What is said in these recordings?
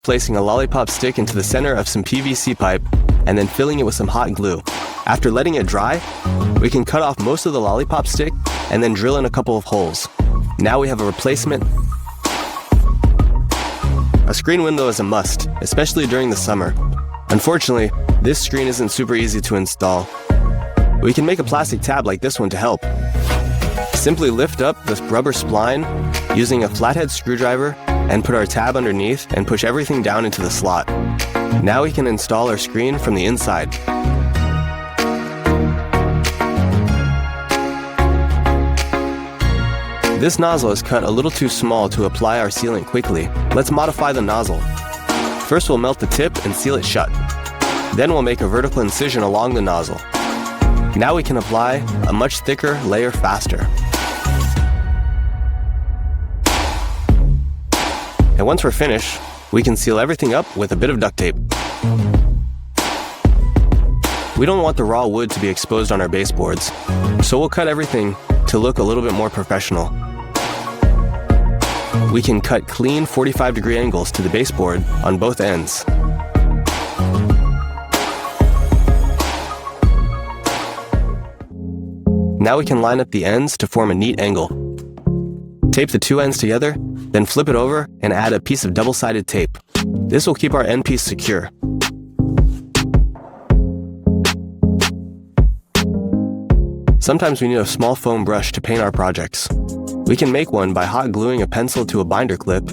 placing a lollipop stick into the center of some PVC pipe and then filling it with some hot glue. After letting it dry, we can cut off most of the lollipop stick and then drill in a couple of holes. Now we have a replacement. A screen window is a must, especially during the summer. Unfortunately, this screen isn't super easy to install. We can make a plastic tab like this one to help. Simply lift up this rubber spline using a flathead screwdriver and put our tab underneath and push everything down into the slot. Now we can install our screen from the inside. This nozzle is cut a little too small to apply our sealant quickly. Let's modify the nozzle. First we'll melt the tip and seal it shut. Then we'll make a vertical incision along the nozzle. Now we can apply a much thicker layer faster. And once we're finished, we can seal everything up with a bit of duct tape. We don't want the raw wood to be exposed on our baseboards, so we'll cut everything to look a little bit more professional. We can cut clean 45-degree angles to the baseboard on both ends. Now we can line up the ends to form a neat angle. Tape the two ends together, then flip it over and add a piece of double-sided tape. This will keep our end piece secure. Sometimes we need a small foam brush to paint our projects. We can make one by hot gluing a pencil to a binder clip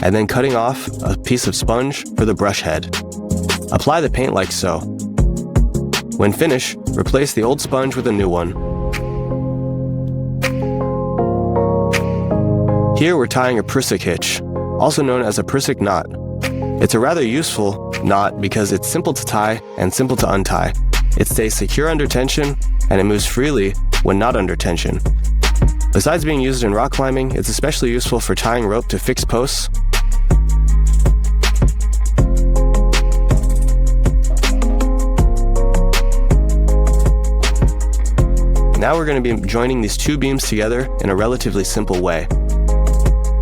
and then cutting off a piece of sponge for the brush head. Apply the paint like so. When finished, replace the old sponge with a new one. Here we're tying a prusik hitch, also known as a prusik knot. It's a rather useful knot because it's simple to tie and simple to untie. It stays secure under tension and it moves freely when not under tension. Besides being used in rock climbing, it's especially useful for tying rope to fixed posts. Now we're going to be joining these two beams together in a relatively simple way.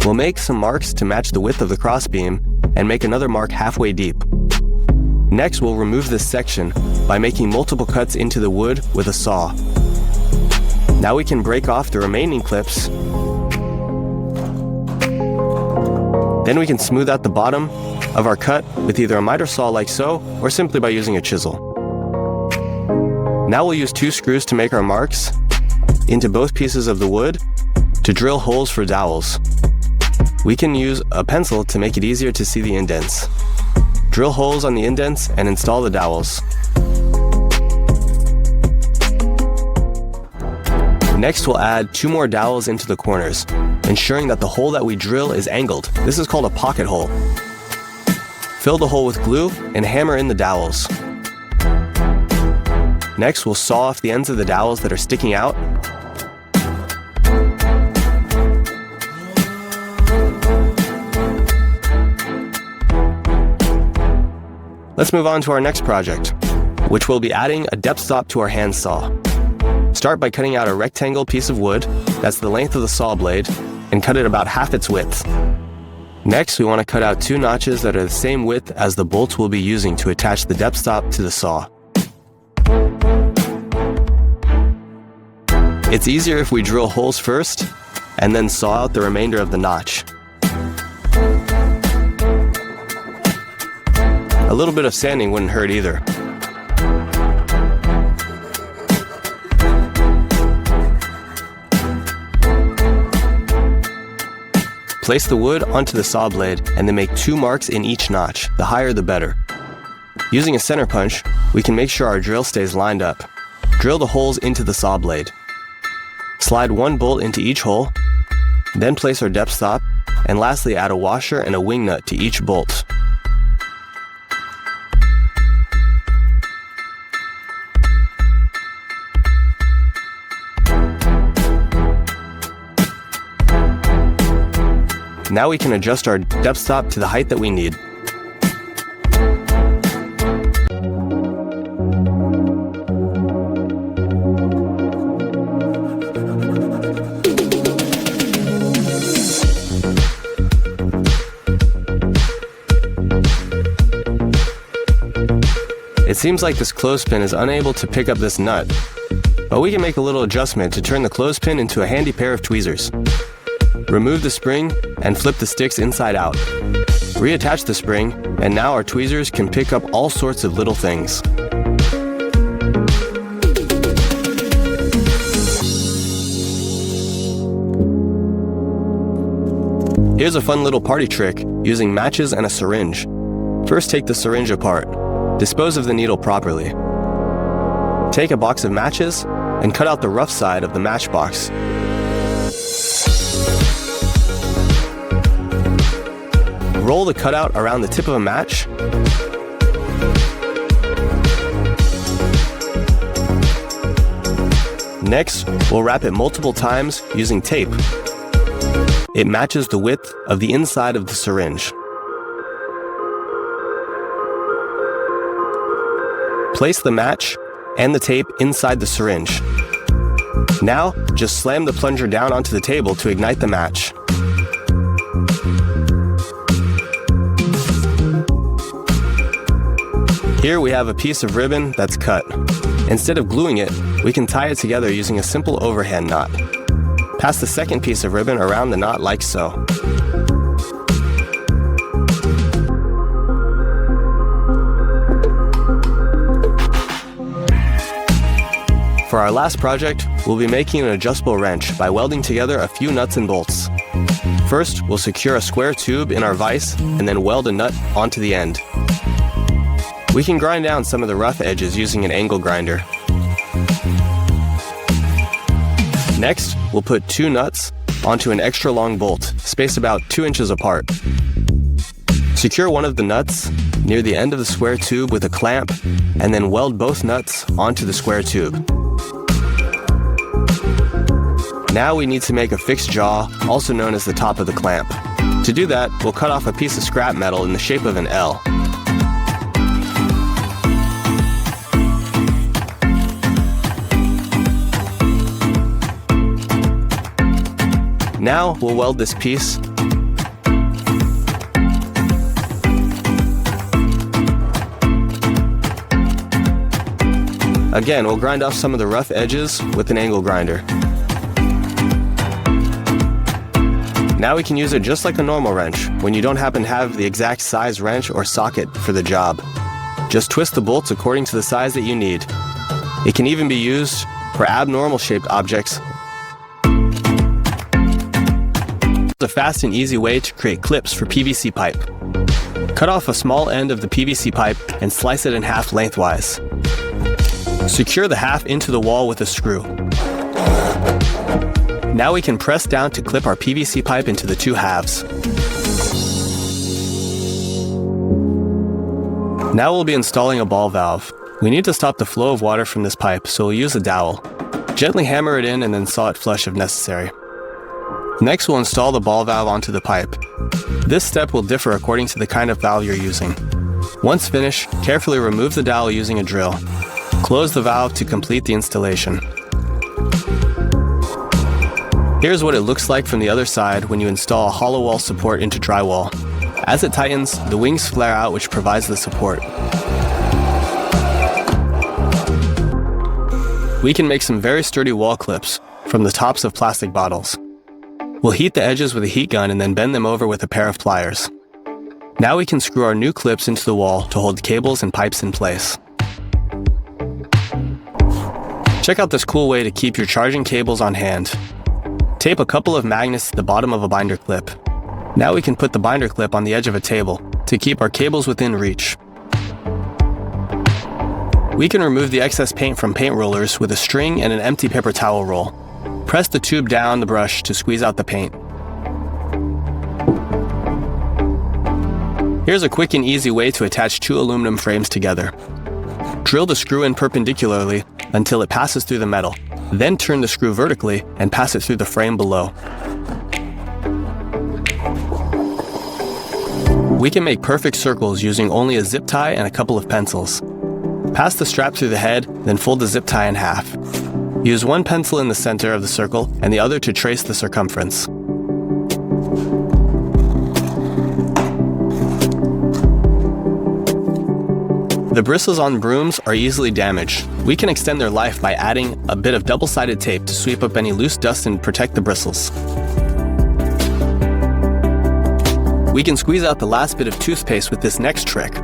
We'll make some marks to match the width of the crossbeam and make another mark halfway deep. Next, we'll remove this section by making multiple cuts into the wood with a saw. Now we can break off the remaining clips. Then we can smooth out the bottom of our cut with either a miter saw like so, or simply by using a chisel. Now we'll use two screws to make our marks into both pieces of the wood to drill holes for dowels. We can use a pencil to make it easier to see the indents. Drill holes on the indents and install the dowels. Next, we'll add two more dowels into the corners, ensuring that the hole that we drill is angled. This is called a pocket hole. Fill the hole with glue and hammer in the dowels. Next, we'll saw off the ends of the dowels that are sticking out. Let's move on to our next project, which will be adding a depth stop to our hand saw. Start by cutting out a rectangle piece of wood that's the length of the saw blade and cut it about half its width. Next, we want to cut out two notches that are the same width as the bolts we'll be using to attach the depth stop to the saw. It's easier if we drill holes first and then saw out the remainder of the notch. A little bit of sanding wouldn't hurt either. Place the wood onto the saw blade and then make two marks in each notch, the higher the better. Using a center punch, we can make sure our drill stays lined up. Drill the holes into the saw blade. Slide one bolt into each hole, then place our depth stop, and lastly add a washer and a wing nut to each bolt. Now we can adjust our depth stop to the height that we need. It seems like this clothespin is unable to pick up this nut, but we can make a little adjustment to turn the clothespin into a handy pair of tweezers. Remove the spring and flip the sticks inside out. Reattach the spring, and now our tweezers can pick up all sorts of little things. Here's a fun little party trick using matches and a syringe. First, take the syringe apart. Dispose of the needle properly. Take a box of matches and cut out the rough side of the matchbox. Roll the cutout around the tip of a match. Next, we'll wrap it multiple times using tape. It matches the width of the inside of the syringe. Place the match and the tape inside the syringe. Now, just slam the plunger down onto the table to ignite the match. Here we have a piece of ribbon that's cut. Instead of gluing it, we can tie it together using a simple overhand knot. Pass the second piece of ribbon around the knot like so. For our last project, we'll be making an adjustable wrench by welding together a few nuts and bolts. First, we'll secure a square tube in our vise and then weld a nut onto the end. We can grind down some of the rough edges using an angle grinder. Next, we'll put 2 nuts onto an extra long bolt, spaced about 2 inches apart. Secure one of the nuts near the end of the square tube with a clamp, and then weld both nuts onto the square tube. Now we need to make a fixed jaw, also known as the top of the clamp. To do that, we'll cut off a piece of scrap metal in the shape of an L. Now we'll weld this piece. Again, we'll grind off some of the rough edges with an angle grinder. Now we can use it just like a normal wrench when you don't happen to have the exact size wrench or socket for the job. Just twist the bolts according to the size that you need. It can even be used for abnormal shaped objects. It's a fast and easy way to create clips for PVC pipe. Cut off a small end of the PVC pipe and slice it in half lengthwise. Secure the half into the wall with a screw. Now we can press down to clip our PVC pipe into the 2 halves. Now we'll be installing a ball valve. We need to stop the flow of water from this pipe, so we'll use a dowel. Gently hammer it in and then saw it flush if necessary. Next, we'll install the ball valve onto the pipe. This step will differ according to the kind of valve you're using. Once finished, carefully remove the dowel using a drill. Close the valve to complete the installation. Here's what it looks like from the other side when you install a hollow wall support into drywall. As it tightens, the wings flare out, which provides the support. We can make some very sturdy wall clips from the tops of plastic bottles. We'll heat the edges with a heat gun and then bend them over with a pair of pliers. Now we can screw our new clips into the wall to hold cables and pipes in place. Check out this cool way to keep your charging cables on hand. Tape a couple of magnets to the bottom of a binder clip. Now we can put the binder clip on the edge of a table to keep our cables within reach. We can remove the excess paint from paint rollers with a string and an empty paper towel roll. Press the tube down the brush to squeeze out the paint. Here's a quick and easy way to attach 2 aluminum frames together. Drill the screw in perpendicularly until it passes through the metal. Then turn the screw vertically and pass it through the frame below. We can make perfect circles using only a zip tie and a couple of pencils. Pass the strap through the head, then fold the zip tie in half. Use one pencil in the center of the circle and the other to trace the circumference. The bristles on brooms are easily damaged. We can extend their life by adding a bit of double-sided tape to sweep up any loose dust and protect the bristles. We can squeeze out the last bit of toothpaste with this next trick.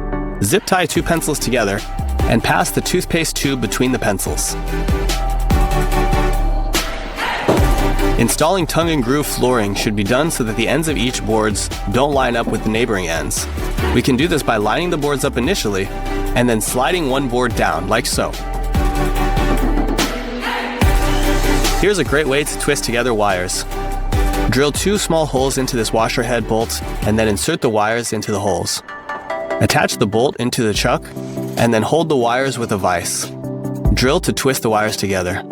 Zip tie 2 pencils together and pass the toothpaste tube between the pencils. Installing tongue and groove flooring should be done so that the ends of each boards don't line up with the neighboring ends. We can do this by lining the boards up initially and then sliding one board down, like so. Here's a great way to twist together wires. Drill 2 small holes into this washer head bolt and then insert the wires into the holes. Attach the bolt into the chuck and then hold the wires with a vise. Drill to twist the wires together.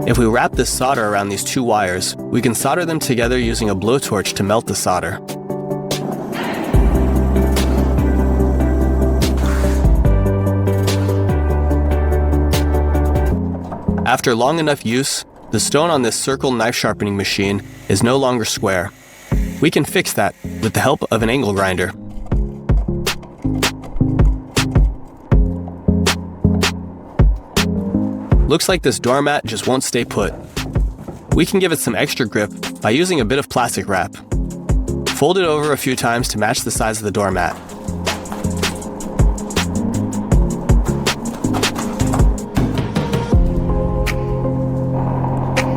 If we wrap this solder around these 2 wires, we can solder them together using a blowtorch to melt the solder. After long enough use, the stone on this circle knife sharpening machine is no longer square. We can fix that with the help of an angle grinder. Looks like this doormat just won't stay put. We can give it some extra grip by using a bit of plastic wrap. Fold it over a few times to match the size of the doormat.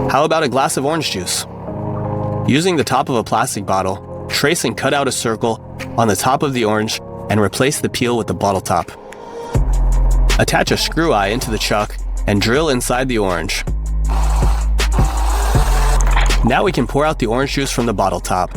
How about a glass of orange juice? Using the top of a plastic bottle, trace and cut out a circle on the top of the orange and replace the peel with the bottle top. Attach a screw eye into the chuck and drill inside the orange. Now we can pour out the orange juice from the bottle top.